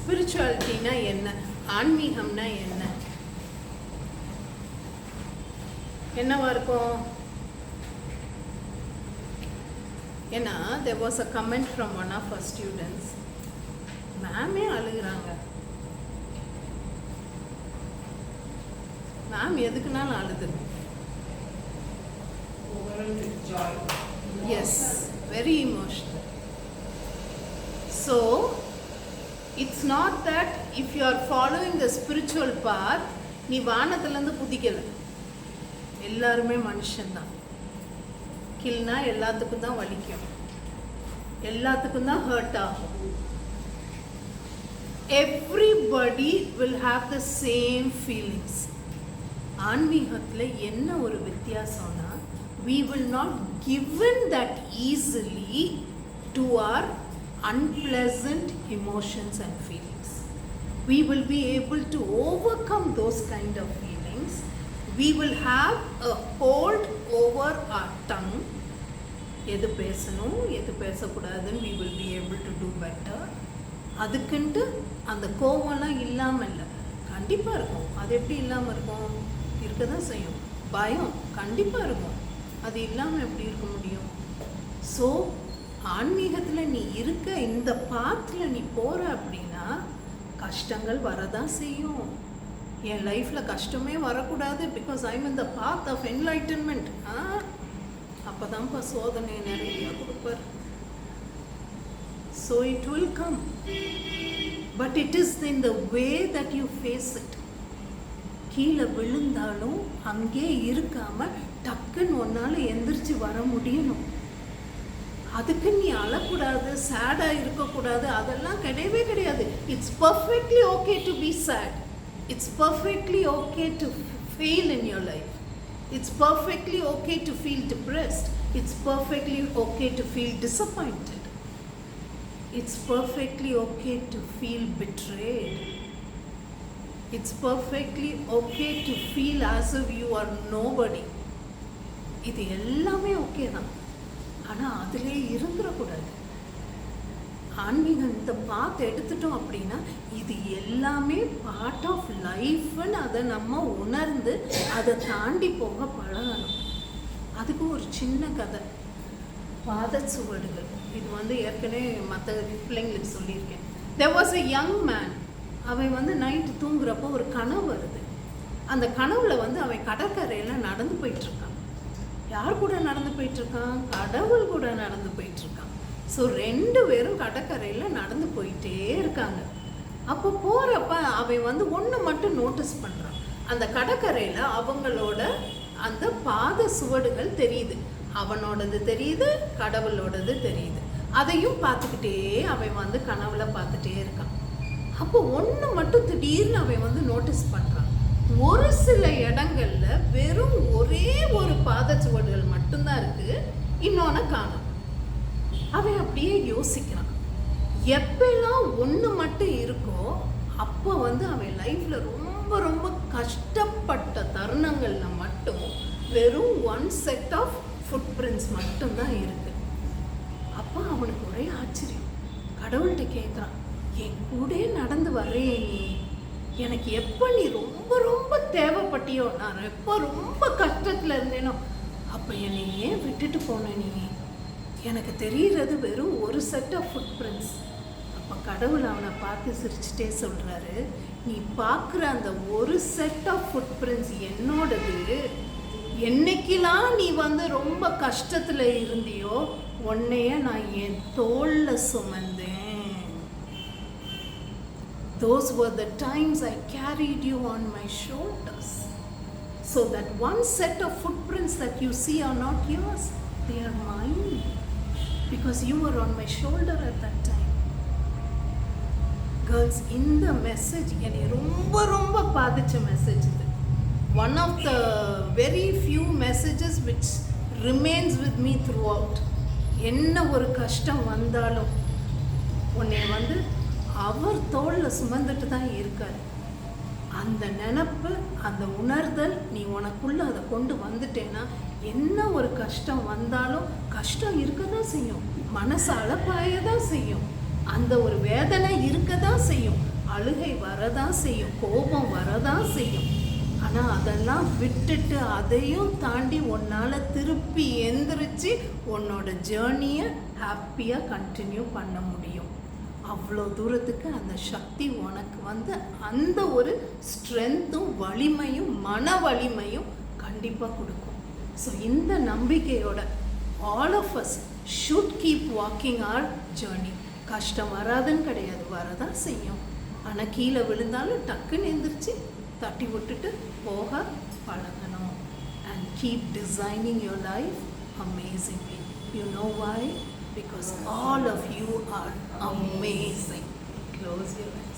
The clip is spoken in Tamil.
ஸ்பிரிச்சுவாலிட்டினா என்ன, ஆன்மீகம்னா என்ன, என்னவா இருக்கும்? ஏன்னா there was a comment from one of our students. மேமே அழுகுறாங்க. மேம் எதுக்குனாலும் அழுது. Yes, very emotional. So it's not that if you are following the spiritual path நீ வானத்திலேருந்து குதிக்கலை. எல்லாருமே மனுஷன்தான். கில்னா எல்லாத்துக்கும் தான் வலிக்கும், எல்லாத்துக்கும் தான் ஹர்ட் ஆகும். Everybody will have the same feelings. ஆன்மீகத்தில் என்ன ஒரு வித்தியாசம்னா, we will not given that easily to our unpleasant emotions and feelings. We will be able to overcome those kind of feelings. We will have a hold over our tongue. எது பேசணும் எது பேசக்கூடாதுன்னு we will be able to do better. அதுக்குன்ட்டு அந்த கோவம்லாம் இல்லாமல் இல்லை, கண்டிப்பாக இருக்கும். அது எப்படி இல்லாமல் இருக்கும்? இருக்க தான் செய்யும். பயம் கண்டிப்பாக இருக்கும், அது இல்லாமல் எப்படி இருக்க முடியும்? ஸோ ஆன்மீகத்தில் நீ இருக்க இந்த பாத்தில் நீ போகிற அப்படின்னா கஷ்டங்கள் வரதான் செய்யும். என் லைஃப்பில் கஷ்டமே வரக்கூடாது, because I'm in the path of enlightenment. அப்போ தான்ப்பா சோதனை நிறைய கொடுப்பார். So it will come, but it is in the way that you face it. கீழே விழுந்தாலும் அங்கே இருக்காமல் டக்குன்னு ஒன்றால் எந்திரிச்சு வர முடியணும். அதுக்கு நீ அழக்கூடாது, சேடாக இருக்கக்கூடாது, அதெல்லாம் கிடையவே கிடையாது. It's perfectly okay to be sad. It's perfectly okay to fail in your life. It's perfectly okay to feel depressed. It's perfectly okay to feel disappointed. It's perfectly okay to feel betrayed. It's perfectly okay to feel as if you are nobody. இது எல்லாமே ஓகே தான், ஆனால் அதிலே இருந்துடக்கூடாது. ஆன்மீகம் இந்த பார்த்து எடுத்துட்டோம் அப்படின்னா இது எல்லாமே பார்ட் ஆஃப் லைஃப்னு அதை நம்ம உணர்ந்து அதை தாண்டி போக பழகணும். அதுக்கு ஒரு சின்ன கதை, பாதச்சுவடுகள். இது ஏற்கனவே மற்ற பிள்ளைங்களுக்கு சொல்லியிருக்கேன். there was a young man. அவன் நைட்டு தூங்குறப்போ ஒரு கனவு வருது. அந்த கனவுல அவன் கடற்கரையில் நடந்து போயிட்டுருக்கான். யார் கூட நடந்து போயிட்டுருக்கான்? கடவுள் கூட நடந்து போயிட்டுருக்கான். ஸோ 2 பேரும் கடற்கரையில் நடந்து போயிட்டே இருக்காங்க. அப்போ போகிறப்ப அவன் ஒன்று மட்டும் நோட்டீஸ் பண்ணுறான். அந்த கடற்கரையில் அவங்களோட அந்த பாத சுவடுகள் தெரியுது. அவனோடது தெரியுது, கடவுளோடது தெரியுது. அதையும் பார்த்துக்கிட்டே அவன் கனவுல பார்த்துட்டே இருக்கான். அப்போ ஒன்று மட்டும் திடீர்னு அவன் நோட்டீஸ் பண்ணுறான். ஒரு சில இடங்கள்ல வெறும் ஒரே ஒரு பாத சுவடுகள் மட்டும்தான் இருக்குது, இன்னொன்று காணும். அவன் அப்படியே யோசிக்கிறான். எப்பெல்லாம் ஒன்று மட்டும் இருக்கோ அப்போ அவன் லைஃப்பில் ரொம்ப ரொம்ப கஷ்டப்பட்ட தருணங்களில் மட்டும் வெறும் 1 செட் ஆஃப் ஃபுட் பிரிண்ட்ஸ் மட்டும்தான் இருக்குது. அப்போ அவனுக்கு ஒரே ஆச்சரியம். கடவுள்கிட்ட கேட்குறான், என் கூட நடந்து வரையே நீ, எனக்கு எப்போ நீ ரொம்ப ரொம்ப தேவைப்பட்டியோ, நான் எப்போ ரொம்ப கஷ்டத்தில் இருந்தேனோ அப்போ என்னை ஏன் விட்டுட்டு போன நீ? எனக்கு தெரிகிறது வெறும் ஒரு செட் ஆஃப் ஃபுட் பிரிண்ட்ஸ். அப்போ கடவுள் அவனை பார்த்து சிரிச்சுட்டே சொல்கிறாரு, நீ பார்க்குற அந்த ஒரு செட் ஆஃப் ஃபுட் பிரிண்ட்ஸ் என்னோடது. என்னைக்கெல்லாம் நீ ரொம்ப கஷ்டத்தில் இருந்தியோ உன்னைய நான் என் தோளில் சுமந்தேன். Those were the times I carried you on my shoulders. So that one set of footprints that you see are not yours, they are mine. Because you were on my shoulder at that time. Girls, இந்த மெசேஜ் என்னை ரொம்ப ரொம்ப பாதிச்ச மெசேஜ் இது. One of the very few messages which remains with me throughout. என்ன ஒரு கஷ்டம் வந்தாலும் உன்னை அவர் தோளில் சுமந்துட்டு தான் இருக்காரு. அந்த நினப்பு, அந்த உணர்தல் நீ உனக்குள்ளே அதை கொண்டு வந்துட்டேன்னா என்ன ஒரு கஷ்டம் வந்தாலும், கஷ்டம் இருக்க தான் செய்யும், மனசு அழப்பாய தான் செய்யும், அந்த ஒரு வேதனை இருக்க தான் செய்யும். அழுகை வரதான் செய்யும், கோபம் வரதான் செய்யும். ஆனால் அதெல்லாம் விட்டுட்டு அதையும் தாண்டி உன்னால் திருப்பி எந்திரிச்சு உன்னோட ஜேர்னியை ஹாப்பியாக கண்டினியூ பண்ண முடியும். அவ்வளோ தூரத்துக்கு அந்த சக்தி உனக்கு வந்து அந்த ஒரு ஸ்ட்ரென்த்தும் வலிமையும் மன வலிமையும் கண்டிப்பாக கொடுக்கும். ஸோ இந்த நம்பிக்கையோட all of us should keep walking our journey. கஷ்டம் வராதுன்னு கிடையாது, வரதான் செய்யும். ஆனால் கீழே விழுந்தாலும் டக்குன்னு எந்திரிச்சு தட்டி விட்டுட்டு போக பழகணும். And keep designing your life amazingly. You know why? Because all of you are amazing. Close your eyes.